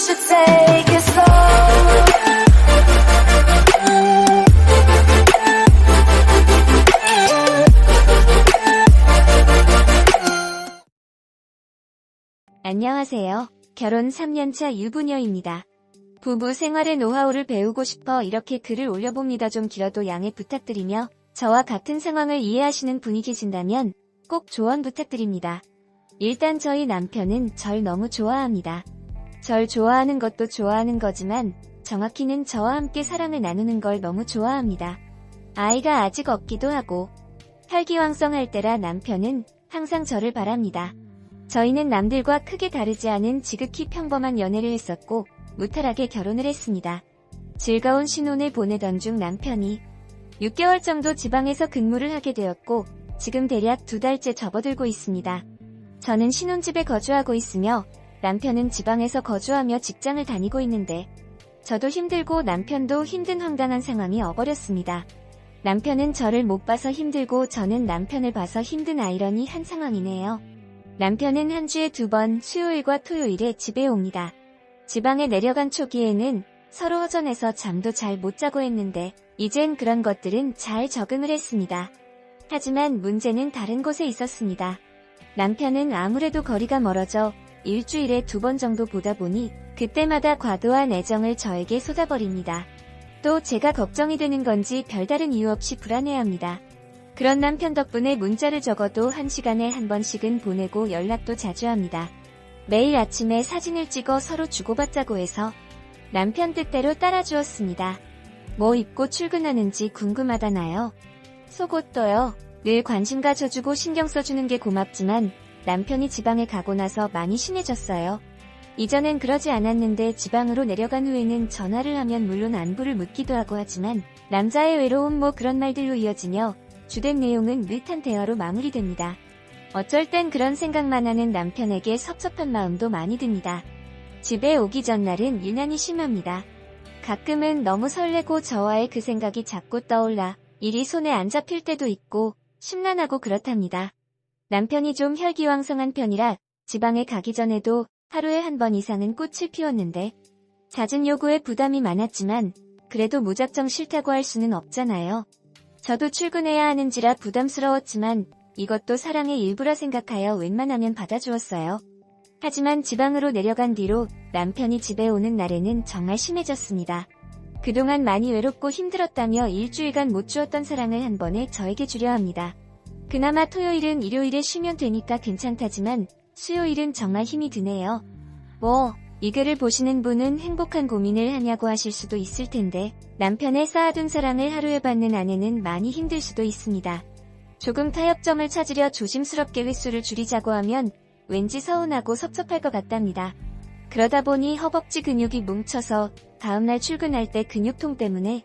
should take it slow. 안녕하세요. 결혼 3년차 유부녀입니다. 부부 생활의 노하우를 배우고 싶어 이렇게 글을 올려봅니다. 좀 길어도 양해 부탁드리며 저와 같은 상황을 이해하시는 분이 계신다면 꼭 조언 부탁드립니다. 일단 저희 남편은 절 너무 좋아합니다. 절 좋아하는 것도 좋아하는 거지만 정확히는 저와 함께 사랑을 나누는 걸 너무 좋아합니다. 아이가 아직 없기도 하고 혈기왕성할 때라 남편은 항상 저를 바랍니다. 저희는 남들과 크게 다르지 않은 지극히 평범한 연애를 했었고 무탈하게 결혼을 했습니다. 즐거운 신혼을 보내던 중 남편이 6개월 정도 지방에서 근무를 하게 되었고 지금 대략 2달째 접어들고 있습니다. 저는 신혼집에 거주하고 있으며 남편은 지방에서 거주하며 직장을 다니고 있는데 저도 힘들고 남편도 힘든 황당한 상황이 와버렸습니다. 남편은 저를 못 봐서 힘들고 저는 남편을 봐서 힘든 아이러니한 상황이네요. 남편은 한 주에 2번 수요일과 토요일에 집에 옵니다. 지방에 내려간 초기에는 서로 허전해서 잠도 잘 못 자고 했는데 이젠 그런 것들은 잘 적응을 했습니다. 하지만 문제는 다른 곳에 있었습니다. 남편은 아무래도 거리가 멀어져 일주일에 2번 정도 보다 보니 그때마다 과도한 애정을 저에게 쏟아버립니다. 또 제가 걱정이 되는 건지 별다른 이유 없이 불안해합니다. 그런 남편 덕분에 문자를 적어도 1시간에 한 번씩은 보내고 연락도 자주 합니다. 매일 아침에 사진을 찍어 서로 주고받자고 해서 남편 뜻대로 따라주었습니다. 뭐 입고 출근하는지 궁금하다나요? 속옷도요. 늘 관심 가져주고 신경 써주는 게 고맙지만 남편이 지방에 가고 나서 많이 심해졌어요. 이전엔 그러지 않았는데 지방으로 내려간 후에는 전화를 하면 물론 안부를 묻기도 하고 하지만 남자의 외로움 뭐 그런 말들로 이어지며 주된 내용은 느긋한 대화로 마무리됩니다. 어쩔 땐 그런 생각만 하는 남편에게 섭섭한 마음도 많이 듭니다. 집에 오기 전날은 유난히 심합니다. 가끔은 너무 설레고 저와의 그 생각이 자꾸 떠올라 일이 손에 안 잡힐 때도 있고 심란하고 그렇답니다. 남편이 좀 혈기왕성한 편이라 지방에 가기 전에도 하루에 1번 이상은 꽃을 피웠는데 잦은 요구에 부담이 많았지만 그래도 무작정 싫다고 할 수는 없잖아요. 저도 출근해야 하는지라 부담스러웠지만 이것도 사랑의 일부라 생각하여 웬만하면 받아주었어요. 하지만 지방으로 내려간 뒤로 남편이 집에 오는 날에는 정말 심해졌습니다. 그동안 많이 외롭고 힘들었다며 일주일간 못 주었던 사랑을 한 번에 저에게 주려 합니다. 그나마 토요일은 일요일에 쉬면 되니까 괜찮다지만 수요일은 정말 힘이 드네요. 이 글을 보시는 분은 행복한 고민을 하냐고 하실 수도 있을 텐데 남편의 쌓아둔 사랑을 하루에 받는 아내는 많이 힘들 수도 있습니다. 조금 타협점을 찾으려 조심스럽게 횟수를 줄이자고 하면 왠지 서운하고 섭섭할 것 같답니다. 그러다 보니 허벅지 근육이 뭉쳐서 다음날 출근할 때 근육통 때문에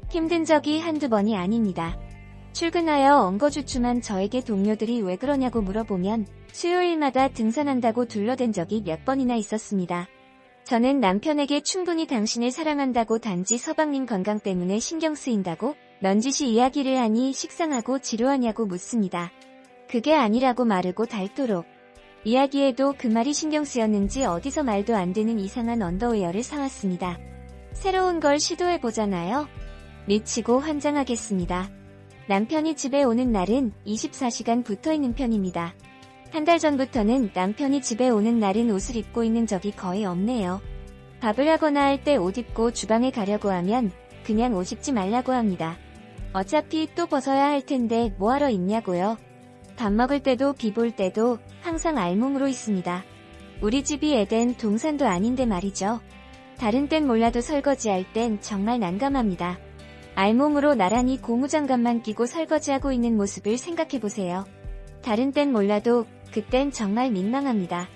힘든 적이 한두 번이 아닙니다. 출근하여 엉거주춤한 저에게 동료들이 왜 그러냐고 물어보면 수요일마다 등산한다고 둘러댄 적이 몇 번이나 있었습니다. 저는 남편에게 충분히 당신을 사랑한다고 단지 서방님 건강 때문에 신경 쓰인다고 넌지시 이야기를 하니 식상하고 지루하냐고 묻습니다. 그게 아니라고 마르고 닳도록. 이야기에도 그 말이 신경 쓰였는지 어디서 말도 안 되는 이상한 언더웨어를 사왔습니다. 새로운 걸 시도해보잖아요. 미치고 환장하겠습니다. 남편이 집에 오는 날은 24시간 붙어있는 편입니다. 한 달 전부터는 남편이 집에 오는 날은 옷을 입고 있는 적이 거의 없네요. 밥을 하거나 할 때 옷 입고 주방에 가려고 하면 그냥 옷 입지 말라고 합니다. 어차피 또 벗어야 할 텐데 뭐하러 입냐고요. 밥 먹을 때도 비 볼 때도 항상 알몸으로 있습니다. 우리 집이 에덴 동산도 아닌데 말이죠. 다른 땐 몰라도 설거지할 땐 정말 난감합니다. 알몸으로 나란히 고무장갑만 끼고 설거지하고 있는 모습을 생각해보세요. 다른 땐 몰라도 그땐 정말 민망합니다.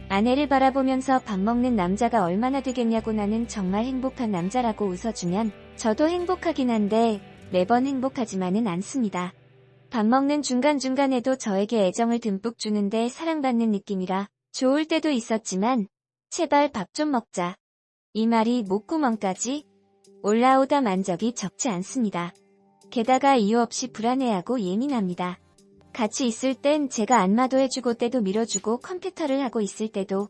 아내를 바라보면서 밥 먹는 남자가 얼마나 되겠냐고 나는 정말 행복한 남자라고 웃어주면 저도 행복하긴 한데 매번 행복하지만은 않습니다. 밥 먹는 중간중간에도 저에게 애정을 듬뿍 주는데 사랑받는 느낌이라 좋을 때도 있었지만 제발 밥 좀 먹자. 이 말이 목구멍까지 올라오다 만 적이 적지 않습니다. 게다가 이유 없이 불안해하고 예민합니다. 같이 있을 땐 제가 안마도 해주고 때도 밀어주고 컴퓨터를 하고 있을 때도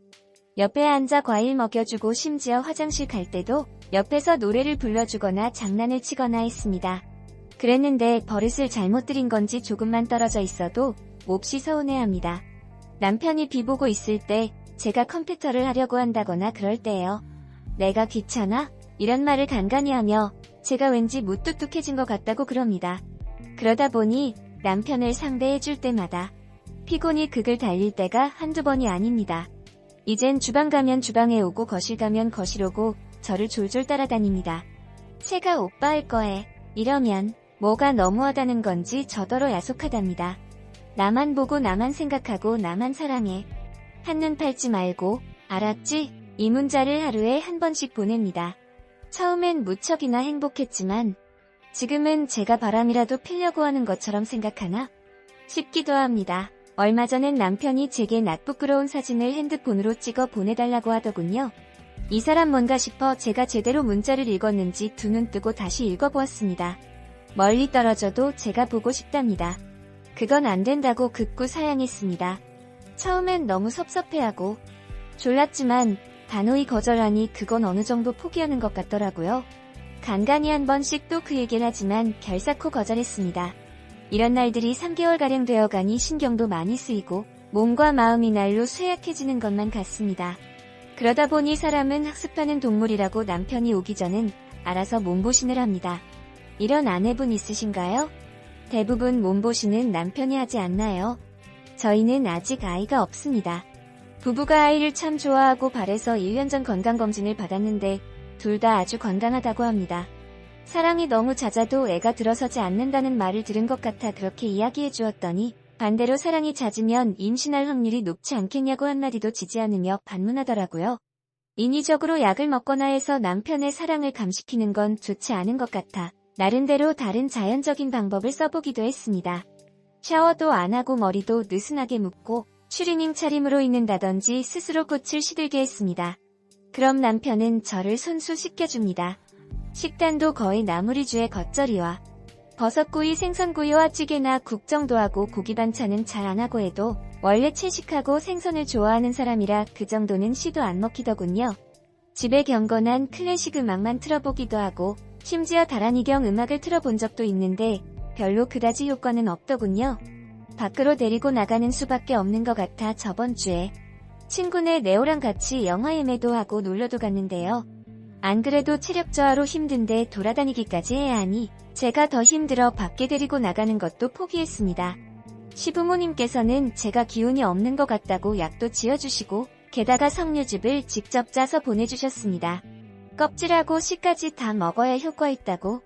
옆에 앉아 과일 먹여주고 심지어 화장실 갈 때도 옆에서 노래를 불러주거나 장난을 치거나 했습니다. 그랬는데 버릇을 잘못 들인 건지 조금만 떨어져 있어도 몹시 서운해합니다. 남편이 비보고 있을 때 제가 컴퓨터를 하려고 한다거나 그럴 때예요. 내가 귀찮아? 이런 말을 간간히 하며 제가 왠지 무뚝뚝해진 것 같다고 그럽니다. 그러다 보니 남편을 상대해줄 때마다 피곤이 극을 달릴 때가 한두 번이 아닙니다. 이젠 주방 가면 주방에 오고 거실 가면 거실 오고 저를 졸졸 따라다닙니다. 제가 오빠 할 거에 이러면 뭐가 너무하다는 건지 저더러 야속하답니다. 나만 보고 나만 생각하고 나만 사랑해. 한눈 팔지 말고 알았지? 이 문자를 하루에 한 번씩 보냅니다. 처음엔 무척이나 행복했지만 지금은 제가 바람이라도 피려고 하는 것처럼 생각하나 싶기도 합니다. 얼마 전엔 남편이 제게 낯부끄러운 사진을 핸드폰으로 찍어 보내달라고 하더군요. 이 사람 뭔가 싶어 제가 제대로 문자를 읽었는지 두 눈 뜨고 다시 읽어보았습니다. 멀리 떨어져도 제가 보고 싶답니다. 그건 안 된다고 극구 사양했습니다. 처음엔 너무 섭섭해하고 졸랐지만 단호히 거절하니 그건 어느 정도 포기하는 것 같더라고요. 간간히 한 번씩 또 그 얘기를 하지만 결사코 거절했습니다. 이런 날들이 3개월가량 되어가니 신경도 많이 쓰이고 몸과 마음이 날로 쇠약해지는 것만 같습니다. 그러다 보니 사람은 학습하는 동물이라고 남편이 오기 전엔 알아서 몸보신을 합니다. 이런 아내분 있으신가요? 대부분 몸보신은 남편이 하지 않나요? 저희는 아직 아이가 없습니다. 부부가 아이를 참 좋아하고 바래서 1년 전 건강검진을 받았는데 둘 다 아주 건강하다고 합니다. 사랑이 너무 잦아도 애가 들어서지 않는다는 말을 들은 것 같아 그렇게 이야기해 주었더니 반대로 사랑이 잦으면 임신할 확률이 높지 않겠냐고 한마디도 지지 않으며 반문하더라고요. 인위적으로 약을 먹거나 해서 남편의 사랑을 감시키는 건 좋지 않은 것 같아 나름대로 다른 자연적인 방법을 써보기도 했습니다. 샤워도 안 하고 머리도 느슨하게 묶고 추리닝 차림으로 있는다든지 스스로 꽃을 시들게 했습니다. 그럼 남편은 저를 손수 씻겨줍니다. 식단도 거의 나물이주의 겉절이와 버섯구이, 생선구이와 찌개나 국 정도 하고 고기 반찬은 잘 안 하고 해도 원래 채식하고 생선을 좋아하는 사람이라 그 정도는 시도 안 먹히더군요. 집에 경건한 클래식 음악만 틀어보기도 하고 심지어 다란이경 음악을 틀어본 적도 있는데 별로 그다지 효과는 없더군요. 밖으로 데리고 나가는 수밖에 없는 것 같아 저번 주에 친구네 네오랑 같이 영화 예매도 하고 놀러도 갔는데요. 안 그래도 체력 저하로 힘든데 돌아다니기까지 해야 하니 제가 더 힘들어 밖에 데리고 나가는 것도 포기했습니다. 시부모님께서는 제가 기운이 없는 것 같다고 약도 지어주시고 게다가 석류즙을 직접 짜서 보내주셨습니다. 껍질하고 씨까지 다 먹어야 효과 있다고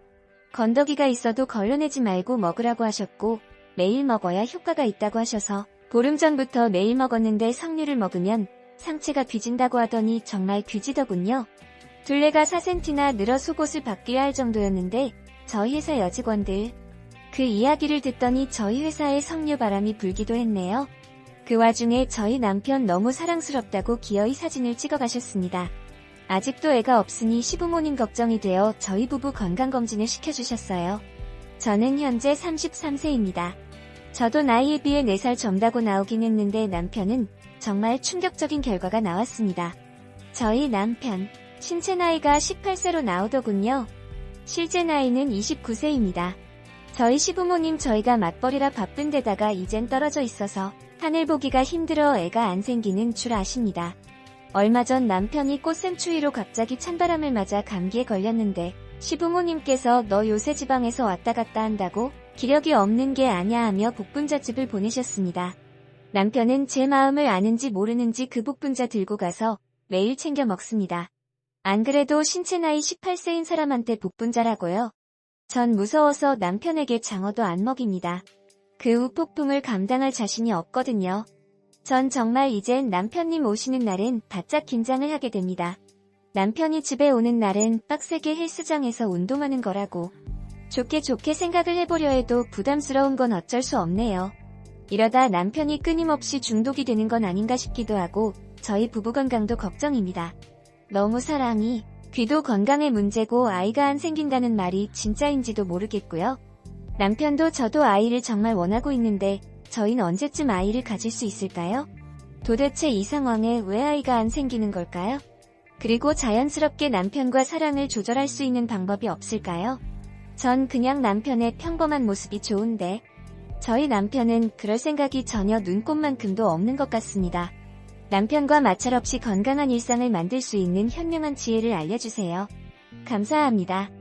건더기가 있어도 걸러내지 말고 먹으라고 하셨고 매일 먹어야 효과가 있다고 하셔서 보름 전부터 매일 먹었는데 석류를 먹으면 상체가 뒤진다고 하더니 정말 뒤지더군요. 둘레가 4cm나 늘어 속옷을 받기야 할 정도였는데 저희 회사 여직원들 그 이야기를 듣더니 저희 회사에 석류 바람이 불기도 했네요. 그 와중에 저희 남편 너무 사랑스럽다고 기어이 사진을 찍어가셨습니다. 아직도 애가 없으니 시부모님 걱정이 되어 저희 부부 건강검진을 시켜주셨어요. 저는 현재 33세입니다. 저도 나이에 비해 4살 젊다고 나오긴 했는데 남편은 정말 충격적인 결과가 나왔습니다. 저희 남편 신체 나이가 18세로 나오더군요. 실제 나이는 29세입니다. 저희 시부모님 저희가 맞벌이라 바쁜 데다가 이젠 떨어져 있어서 하늘 보기가 힘들어 애가 안 생기는 줄 아십니다. 얼마 전 남편이 꽃샘추위로 갑자기 찬바람을 맞아 감기에 걸렸는데 시부모님께서 너 요새 지방에서 왔다 갔다 한다고 기력이 없는 게 아냐 하며 복분자즙을 보내셨습니다. 남편은 제 마음을 아는지 모르는지 그 복분자 들고 가서 매일 챙겨 먹습니다. 안 그래도 신체 나이 18세인 사람한테 복분자라고요? 전 무서워서 남편에게 장어도 안 먹입니다. 그 후 폭풍을 감당할 자신이 없거든요. 전 정말 이젠 남편님 오시는 날엔 바짝 긴장을 하게 됩니다. 남편이 집에 오는 날엔 빡세게 헬스장에서 운동하는 거라고 좋게 생각을 해보려 해도 부담스러운 건 어쩔 수 없네요. 이러다 남편이 끊임없이 중독이 되는 건 아닌가 싶기도 하고 저희 부부 건강도 걱정입니다. 너무 사랑이 귀도 건강의 문제고 아이가 안 생긴다는 말이 진짜인지도 모르겠고요. 남편도 저도 아이를 정말 원하고 있는데 저희는 언제쯤 아이를 가질 수 있을까요? 도대체 이 상황에 왜 아이가 안 생기는 걸까요? 그리고 자연스럽게 남편과 사랑을 조절할 수 있는 방법이 없을까요? 전 그냥 남편의 평범한 모습이 좋은데 저희 남편은 그럴 생각이 전혀 눈꼽만큼도 없는 것 같습니다. 남편과 마찰 없이 건강한 일상을 만들 수 있는 현명한 지혜를 알려주세요. 감사합니다.